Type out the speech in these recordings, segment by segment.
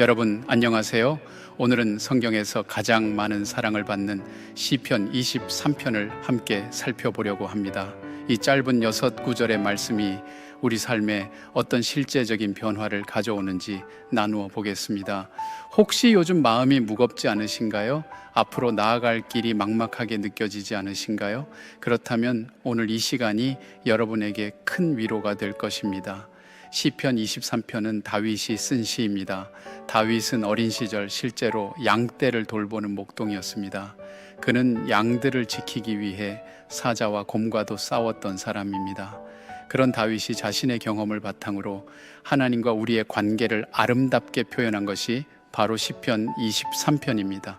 여러분 안녕하세요. 오늘은 성경에서 가장 많은 사랑을 받는 시편 23편을 함께 살펴보려고 합니다. 이 짧은 6구절의 말씀이 우리 삶에 어떤 실제적인 변화를 가져오는지 나누어 보겠습니다. 혹시 요즘 마음이 무겁지 않으신가요? 앞으로 나아갈 길이 막막하게 느껴지지 않으신가요? 그렇다면 오늘 이 시간이 여러분에게 큰 위로가 될 것입니다. 시편 23편은 다윗이 쓴 시입니다. 다윗은 어린 시절 실제로 양떼를 돌보는 목동이었습니다. 그는 양들을 지키기 위해 사자와 곰과도 싸웠던 사람입니다. 그런 다윗이 자신의 경험을 바탕으로 하나님과 우리의 관계를 아름답게 표현한 것이 바로 시편 23편입니다.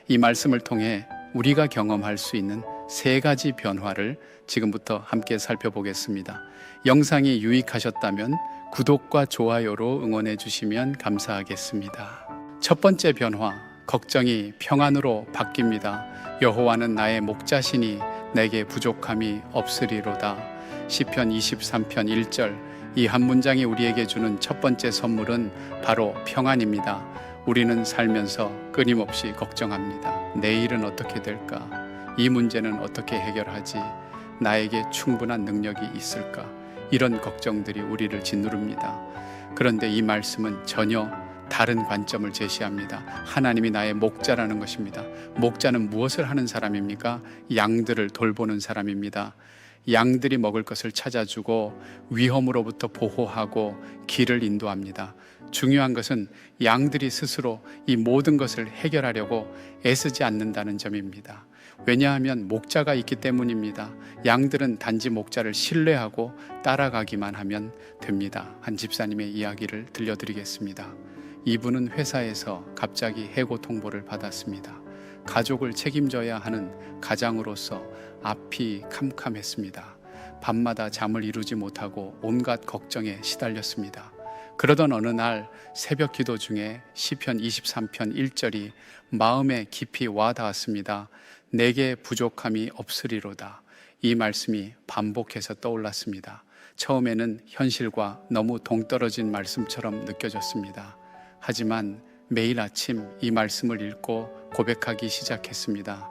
이 말씀을 통해 우리가 경험할 수 있는 3가지 변화를 지금부터 함께 살펴보겠습니다. 영상이 유익하셨다면 구독과 좋아요로 응원해 주시면 감사하겠습니다. 첫 번째 변화, 걱정이 평안으로 바뀝니다. 여호와는 나의 목자시니 내게 부족함이 없으리로다. 시편 23편 1절, 이 한 문장이 우리에게 주는 첫 번째 선물은 바로 평안입니다. 우리는 살면서 끊임없이 걱정합니다. 내일은 어떻게 될까? 이 문제는 어떻게 해결하지? 나에게 충분한 능력이 있을까? 이런 걱정들이 우리를 짓누릅니다. 그런데 이 말씀은 전혀 다른 관점을 제시합니다. 하나님이 나의 목자라는 것입니다. 목자는 무엇을 하는 사람입니까? 양들을 돌보는 사람입니다. 양들이 먹을 것을 찾아주고 위험으로부터 보호하고 길을 인도합니다. 중요한 것은 양들이 스스로 이 모든 것을 해결하려고 애쓰지 않는다는 점입니다. 왜냐하면 목자가 있기 때문입니다. 양들은 단지 목자를 신뢰하고 따라가기만 하면 됩니다. 한 집사님의 이야기를 들려드리겠습니다. 이분은 회사에서 갑자기 해고 통보를 받았습니다. 가족을 책임져야 하는 가장으로서 앞이 캄캄했습니다. 밤마다 잠을 이루지 못하고 온갖 걱정에 시달렸습니다. 그러던 어느 날 새벽 기도 중에 시편 23편 1절이 마음에 깊이 와 닿았습니다. 내게 부족함이 없으리로다. 이 말씀이 반복해서 떠올랐습니다. 처음에는 현실과 너무 동떨어진 말씀처럼 느껴졌습니다. 하지만 매일 아침 이 말씀을 읽고 고백하기 시작했습니다.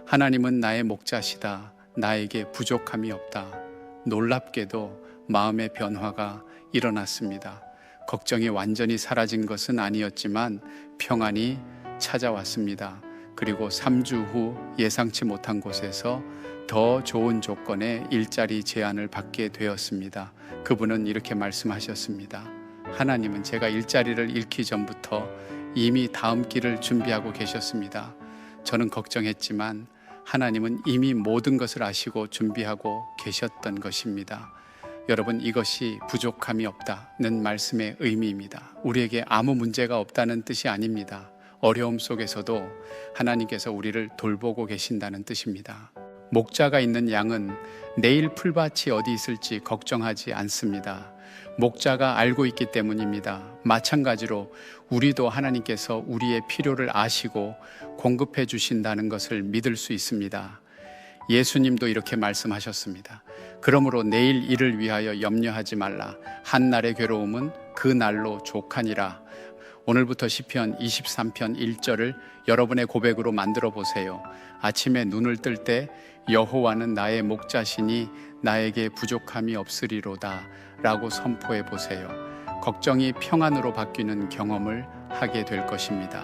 하나님은 나의 목자시다. 나에게 부족함이 없다. 놀랍게도 마음의 변화가 일어났습니다. 걱정이 완전히 사라진 것은 아니었지만 평안이 찾아왔습니다. 그리고 3주 후 예상치 못한 곳에서 더 좋은 조건의 일자리 제안을 받게 되었습니다. 그분은 이렇게 말씀하셨습니다. 하나님은 제가 일자리를 잃기 전부터 이미 다음 길을 준비하고 계셨습니다. 저는 걱정했지만 하나님은 이미 모든 것을 아시고 준비하고 계셨던 것입니다. 여러분, 이것이 부족함이 없다는 말씀의 의미입니다. 우리에게 아무 문제가 없다는 뜻이 아닙니다. 어려움 속에서도 하나님께서 우리를 돌보고 계신다는 뜻입니다. 목자가 있는 양은 내일 풀밭이 어디 있을지 걱정하지 않습니다. 목자가 알고 있기 때문입니다. 마찬가지로 우리도 하나님께서 우리의 필요를 아시고 공급해 주신다는 것을 믿을 수 있습니다. 예수님도 이렇게 말씀하셨습니다. 그러므로 내일 일을 위하여 염려하지 말라. 한 날의 괴로움은 그 날로 족하니라. 오늘부터 시편 23편 1절을 여러분의 고백으로 만들어 보세요. 아침에 눈을 뜰 때 여호와는 나의 목자시니 나에게 부족함이 없으리로다 라고 선포해 보세요. 걱정이 평안으로 바뀌는 경험을 하게 될 것입니다.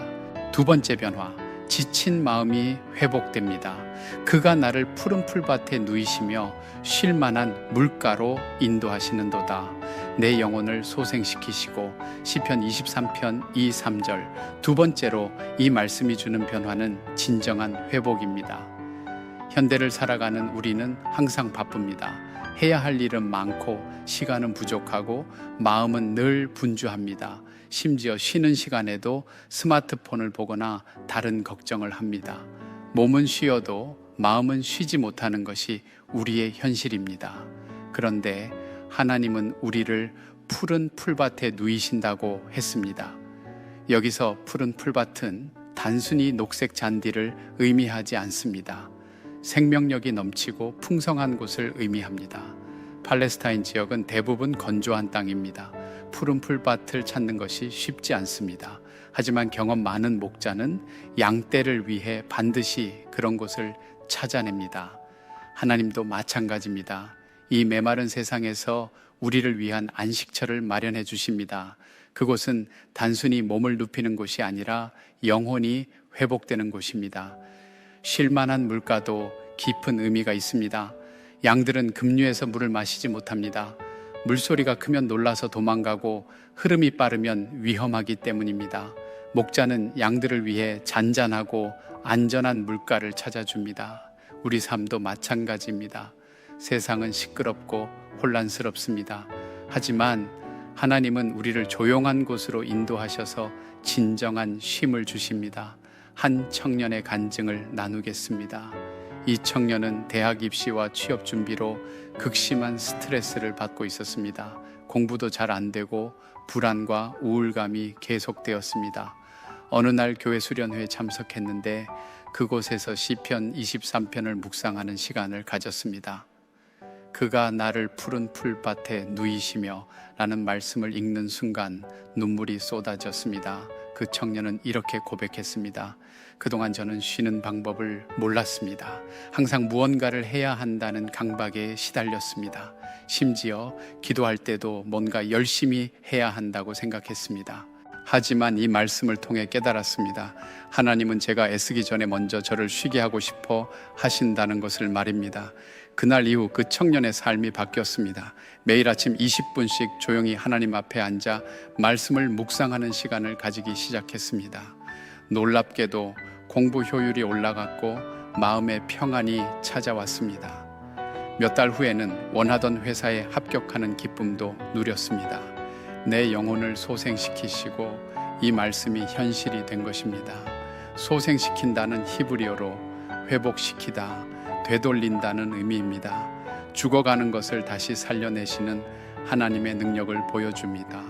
두 번째 변화, 지친 마음이 회복됩니다. 그가 나를 푸른 풀밭에 누이시며 쉴 만한 물가로 인도하시는도다. 내 영혼을 소생시키시고. 시편 23편 2, 3절. 두 번째로 이 말씀이 주는 변화는 진정한 회복입니다. 현대를 살아가는 우리는 항상 바쁩니다. 해야 할 일은 많고 시간은 부족하고 마음은 늘 분주합니다. 심지어 쉬는 시간에도 스마트폰을 보거나 다른 걱정을 합니다. 몸은 쉬어도 마음은 쉬지 못하는 것이 우리의 현실입니다. 그런데 하나님은 우리를 푸른 풀밭에 누이신다고 했습니다. 여기서 푸른 풀밭은 단순히 녹색 잔디를 의미하지 않습니다. 생명력이 넘치고 풍성한 곳을 의미합니다. 팔레스타인 지역은 대부분 건조한 땅입니다. 푸른 풀밭을 찾는 것이 쉽지 않습니다. 하지만 경험 많은 목자는 양떼를 위해 반드시 그런 곳을 찾아냅니다. 하나님도 마찬가지입니다. 이 메마른 세상에서 우리를 위한 안식처를 마련해 주십니다. 그곳은 단순히 몸을 눕히는 곳이 아니라 영혼이 회복되는 곳입니다. 쉴만한 물가도 깊은 의미가 있습니다. 양들은 급류에서 물을 마시지 못합니다. 물소리가 크면 놀라서 도망가고 흐름이 빠르면 위험하기 때문입니다. 목자는 양들을 위해 잔잔하고 안전한 물가를 찾아줍니다. 우리 삶도 마찬가지입니다. 세상은 시끄럽고 혼란스럽습니다. 하지만 하나님은 우리를 조용한 곳으로 인도하셔서 진정한 쉼을 주십니다. 한 청년의 간증을 나누겠습니다. 이 청년은 대학 입시와 취업 준비로 극심한 스트레스를 받고 있었습니다. 공부도 잘 안 되고 불안과 우울감이 계속되었습니다. 어느 날 교회 수련회에 참석했는데 그곳에서 시편 23편을 묵상하는 시간을 가졌습니다. 그가 나를 푸른 풀밭에 누이시며 라는 말씀을 읽는 순간 눈물이 쏟아졌습니다. 그 청년은 이렇게 고백했습니다. 그동안 저는 쉬는 방법을 몰랐습니다. 항상 무언가를 해야 한다는 강박에 시달렸습니다. 심지어 기도할 때도 뭔가 열심히 해야 한다고 생각했습니다. 하지만 이 말씀을 통해 깨달았습니다. 하나님은 제가 애쓰기 전에 먼저 저를 쉬게 하고 싶어 하신다는 것을 말입니다. 그날 이후 그 청년의 삶이 바뀌었습니다. 매일 아침 20분씩 조용히 하나님 앞에 앉아 말씀을 묵상하는 시간을 가지기 시작했습니다. 놀랍게도 공부 효율이 올라갔고 마음의 평안이 찾아왔습니다. 몇 달 후에는 원하던 회사에 합격하는 기쁨도 누렸습니다. 내 영혼을 소생시키시고 이 말씀이 현실이 된 것입니다. 소생시킨다는 히브리어로 회복시키다, 되돌린다는 의미입니다. 죽어가는 것을 다시 살려내시는 하나님의 능력을 보여줍니다.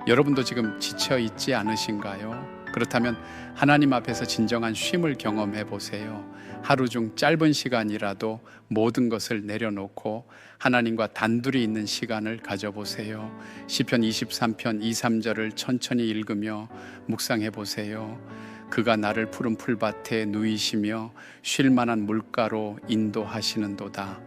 여러분도 지금 지쳐 있지 않으신가요? 그렇다면 하나님 앞에서 진정한 쉼을 경험해 보세요. 하루 중 짧은 시간이라도 모든 것을 내려놓고 하나님과 단둘이 있는 시간을 가져보세요. 시편 23편 2, 3절을 천천히 읽으며 묵상해 보세요. 그가 나를 푸른 풀밭에 누이시며 쉴 만한 물가로 인도하시는도다.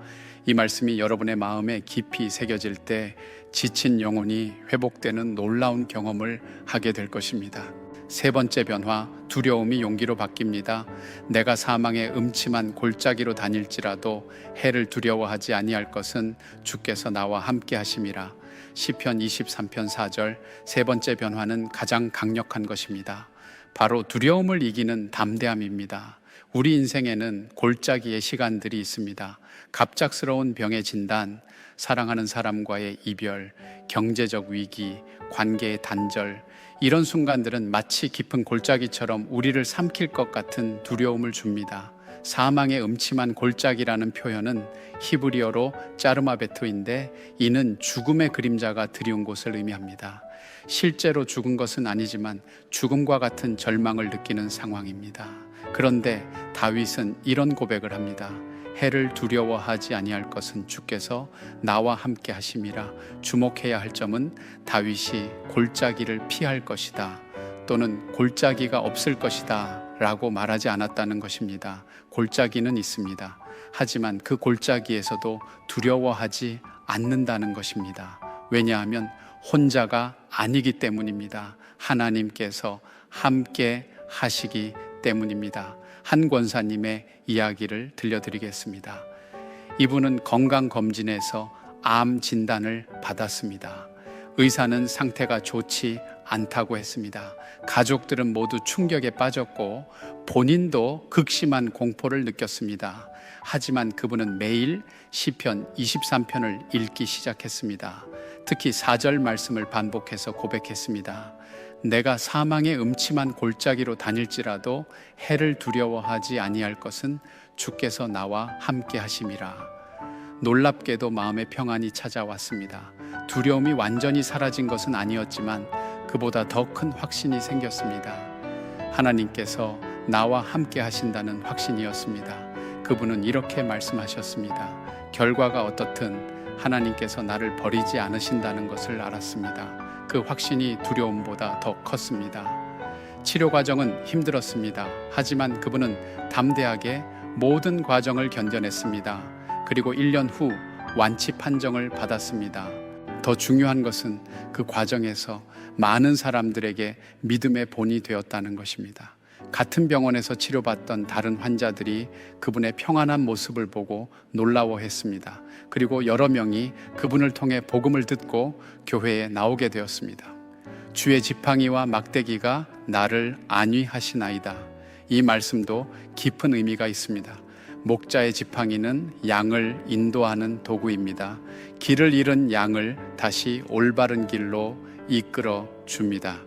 이 말씀이 여러분의 마음에 깊이 새겨질 때 지친 영혼이 회복되는 놀라운 경험을 하게 될 것입니다. 세 번째 변화, 두려움이 용기로 바뀝니다. 내가 사망의 음침한 골짜기로 다닐지라도 해를 두려워하지 아니할 것은 주께서 나와 함께 하심이라. 시편 23편 4절, 세 번째 변화는 가장 강력한 것입니다. 바로 두려움을 이기는 담대함입니다. 우리 인생에는 골짜기의 시간들이 있습니다. 갑작스러운 병의 진단, 사랑하는 사람과의 이별, 경제적 위기, 관계의 단절, 이런 순간들은 마치 깊은 골짜기처럼 우리를 삼킬 것 같은 두려움을 줍니다. 사망의 음침한 골짜기라는 표현은 히브리어로 짜르마베토인데 이는 죽음의 그림자가 드리운 곳을 의미합니다. 실제로 죽은 것은 아니지만 죽음과 같은 절망을 느끼는 상황입니다. 그런데 다윗은 이런 고백을 합니다. 해를 두려워하지 아니할 것은 주께서 나와 함께 하심이라. 주목해야 할 점은 다윗이 골짜기를 피할 것이다 또는 골짜기가 없을 것이다 라고 말하지 않았다는 것입니다. 골짜기는 있습니다. 하지만 그 골짜기에서도 두려워하지 않는다는 것입니다. 왜냐하면 혼자가 아니기 때문입니다. 하나님께서 함께 하시기 때문입니다. 한 권사님의 이야기를 들려드리겠습니다. 이분은 건강검진에서 암 진단을 받았습니다. 의사는 상태가 좋지 않다고 했습니다. 가족들은 모두 충격에 빠졌고 본인도 극심한 공포를 느꼈습니다. 하지만 그분은 매일 시편 23편을 읽기 시작했습니다. 특히 4절 말씀을 반복해서 고백했습니다. 내가 사망의 음침한 골짜기로 다닐지라도 해를 두려워하지 아니할 것은 주께서 나와 함께 하심이라. 놀랍게도 마음의 평안이 찾아왔습니다. 두려움이 완전히 사라진 것은 아니었지만 그보다 더 큰 확신이 생겼습니다. 하나님께서 나와 함께 하신다는 확신이었습니다. 그분은 이렇게 말씀하셨습니다. 결과가 어떻든 하나님께서 나를 버리지 않으신다는 것을 알았습니다. 그 확신이 두려움보다 더 컸습니다. 치료 과정은 힘들었습니다. 하지만 그분은 담대하게 모든 과정을 견뎌냈습니다. 그리고 1년 후 완치 판정을 받았습니다. 더 중요한 것은 그 과정에서 많은 사람들에게 믿음의 본이 되었다는 것입니다. 같은 병원에서 치료받던 다른 환자들이 그분의 평안한 모습을 보고 놀라워했습니다. 그리고 여러 명이 그분을 통해 복음을 듣고 교회에 나오게 되었습니다. 주의 지팡이와 막대기가 나를 안위하시나이다. 이 말씀도 깊은 의미가 있습니다. 목자의 지팡이는 양을 인도하는 도구입니다. 길을 잃은 양을 다시 올바른 길로 이끌어 줍니다.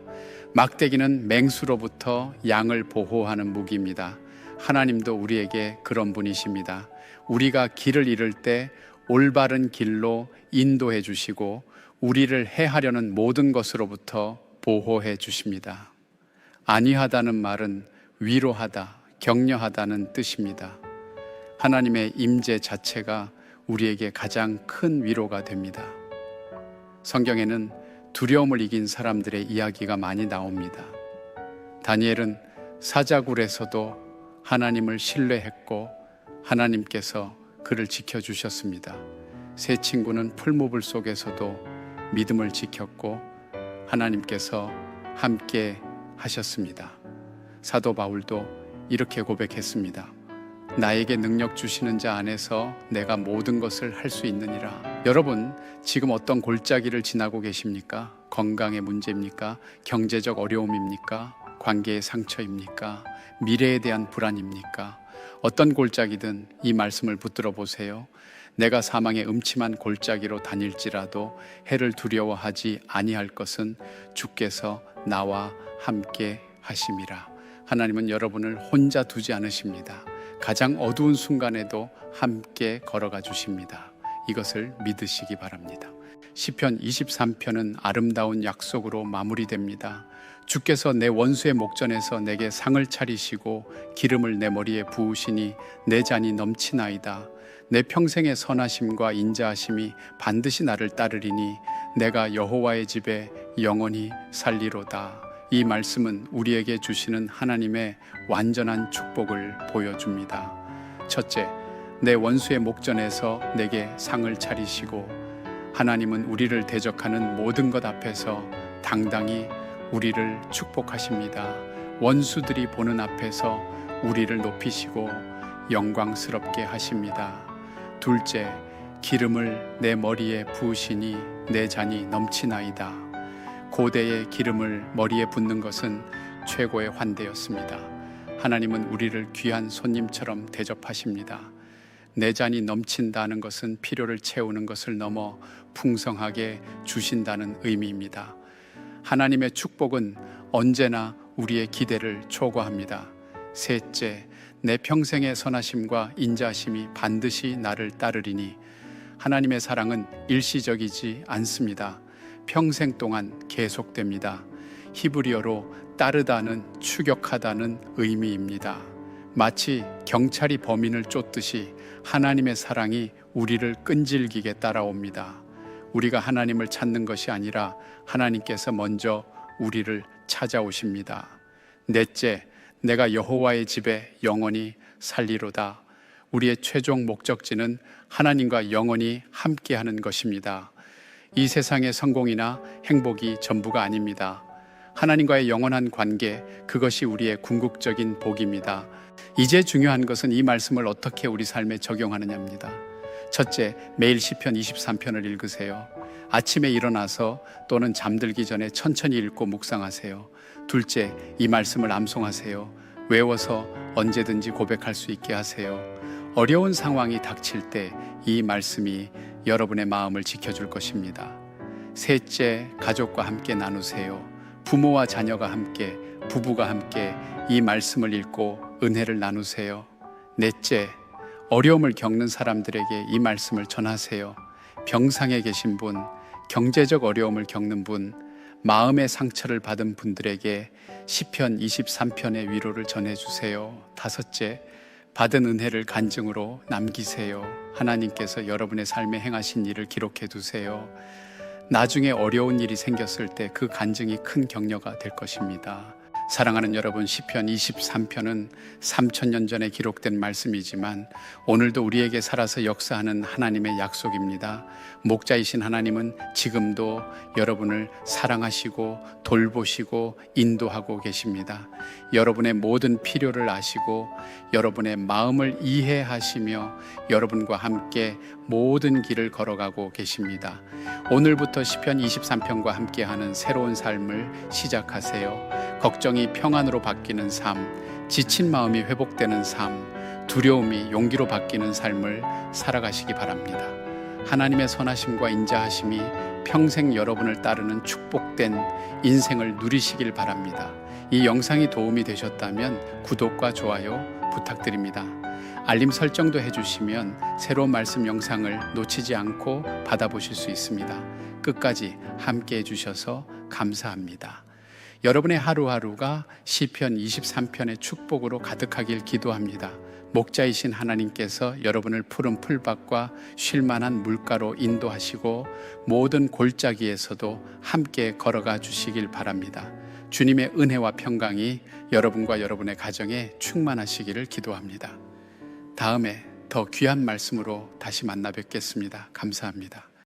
막대기는 맹수로부터 양을 보호하는 무기입니다. 하나님도 우리에게 그런 분이십니다. 우리가 길을 잃을 때 올바른 길로 인도해 주시고 우리를 해하려는 모든 것으로부터 보호해 주십니다. 안위하다는 말은 위로하다, 격려하다는 뜻입니다. 하나님의 임재 자체가 우리에게 가장 큰 위로가 됩니다. 성경에는 두려움을 이긴 사람들의 이야기가 많이 나옵니다. 다니엘은 사자굴에서도 하나님을 신뢰했고 하나님께서 그를 지켜주셨습니다. 세 친구는 풀무불 속에서도 믿음을 지켰고 하나님께서 함께 하셨습니다. 사도 바울도 이렇게 고백했습니다. 나에게 능력 주시는 자 안에서 내가 모든 것을 할 수 있느니라. 여러분, 지금 어떤 골짜기를 지나고 계십니까? 건강의 문제입니까? 경제적 어려움입니까? 관계의 상처입니까? 미래에 대한 불안입니까? 어떤 골짜기든 이 말씀을 붙들어 보세요. 내가 사망의 음침한 골짜기로 다닐지라도 해를 두려워하지 아니할 것은 주께서 나와 함께 하심이라. 하나님은 여러분을 혼자 두지 않으십니다. 가장 어두운 순간에도 함께 걸어가 주십니다. 이것을 믿으시기 바랍니다. 시편 23편은 아름다운 약속으로 마무리됩니다. 주께서 내 원수의 목전에서 내게 상을 차리시고 기름을 내 머리에 부으시니 내 잔이 넘치나이다. 내 평생의 선하심과 인자하심이 반드시 나를 따르리니 내가 여호와의 집에 영원히 살리로다. 이 말씀은 우리에게 주시는 하나님의 완전한 축복을 보여줍니다. 첫째, 내 원수의 목전에서 내게 상을 차리시고 하나님은 우리를 대적하는 모든 것 앞에서 당당히 우리를 축복하십니다. 원수들이 보는 앞에서 우리를 높이시고 영광스럽게 하십니다. 둘째, 기름을 내 머리에 부으시니 내 잔이 넘치나이다. 고대의 기름을 머리에 붓는 것은 최고의 환대였습니다. 하나님은 우리를 귀한 손님처럼 대접하십니다. 내 잔이 넘친다는 것은 필요를 채우는 것을 넘어 풍성하게 주신다는 의미입니다. 하나님의 축복은 언제나 우리의 기대를 초과합니다. 셋째, 내 평생의 선하심과 인자심이 반드시 나를 따르리니 하나님의 사랑은 일시적이지 않습니다. 평생 동안 계속됩니다. 히브리어로 따르다는 추격하다는 의미입니다. 마치 경찰이 범인을 쫓듯이 하나님의 사랑이 우리를 끈질기게 따라옵니다. 우리가 하나님을 찾는 것이 아니라 하나님께서 먼저 우리를 찾아오십니다. 넷째, 내가 여호와의 집에 영원히 살리로다. 우리의 최종 목적지는 하나님과 영원히 함께하는 것입니다. 이 세상의 성공이나 행복이 전부가 아닙니다. 하나님과의 영원한 관계, 그것이 우리의 궁극적인 복입니다. 이제 중요한 것은 이 말씀을 어떻게 우리 삶에 적용하느냐입니다. 첫째, 매일 시편 23편을 읽으세요. 아침에 일어나서 또는 잠들기 전에 천천히 읽고 묵상하세요. 둘째, 이 말씀을 암송하세요. 외워서 언제든지 고백할 수 있게 하세요. 어려운 상황이 닥칠 때 이 말씀이 여러분의 마음을 지켜줄 것입니다. 셋째, 가족과 함께 나누세요. 부모와 자녀가 함께, 부부가 함께 이 말씀을 읽고 은혜를 나누세요. 넷째, 어려움을 겪는 사람들에게 이 말씀을 전하세요. 병상에 계신 분, 경제적 어려움을 겪는 분, 마음의 상처를 받은 분들에게 시편 23편의 위로를 전해주세요. 다섯째, 받은 은혜를 간증으로 남기세요. 하나님께서 여러분의 삶에 행하신 일을 기록해 두세요. 나중에 어려운 일이 생겼을 때 그 간증이 큰 격려가 될 것입니다. 사랑하는 여러분, 시편 23편은 3000년 전에 기록된 말씀이지만 오늘도 우리에게 살아서 역사하는 하나님의 약속입니다. 목자이신 하나님은 지금도 여러분을 사랑하시고 돌보시고 인도하고 계십니다. 여러분의 모든 필요를 아시고 여러분의 마음을 이해하시며 여러분과 함께 모든 길을 걸어가고 계십니다. 오늘부터 시편 23편과 함께하는 새로운 삶을 시작하세요. 걱정이 평안으로 바뀌는 삶, 지친 마음이 회복되는 삶, 두려움이 용기로 바뀌는 삶을 살아가시기 바랍니다. 하나님의 선하심과 인자하심이 평생 여러분을 따르는 축복된 인생을 누리시길 바랍니다. 이 영상이 도움이 되셨다면 구독과 좋아요 부탁드립니다. 알림 설정도 해주시면 새로운 말씀 영상을 놓치지 않고 받아보실 수 있습니다. 끝까지 함께 해주셔서 감사합니다. 여러분의 하루하루가 시편 23편의 축복으로 가득하길 기도합니다. 목자이신 하나님께서 여러분을 푸른 풀밭과 쉴만한 물가로 인도하시고 모든 골짜기에서도 함께 걸어가 주시길 바랍니다. 주님의 은혜와 평강이 여러분과 여러분의 가정에 충만하시기를 기도합니다. 다음에 더 귀한 말씀으로 다시 만나 뵙겠습니다. 감사합니다.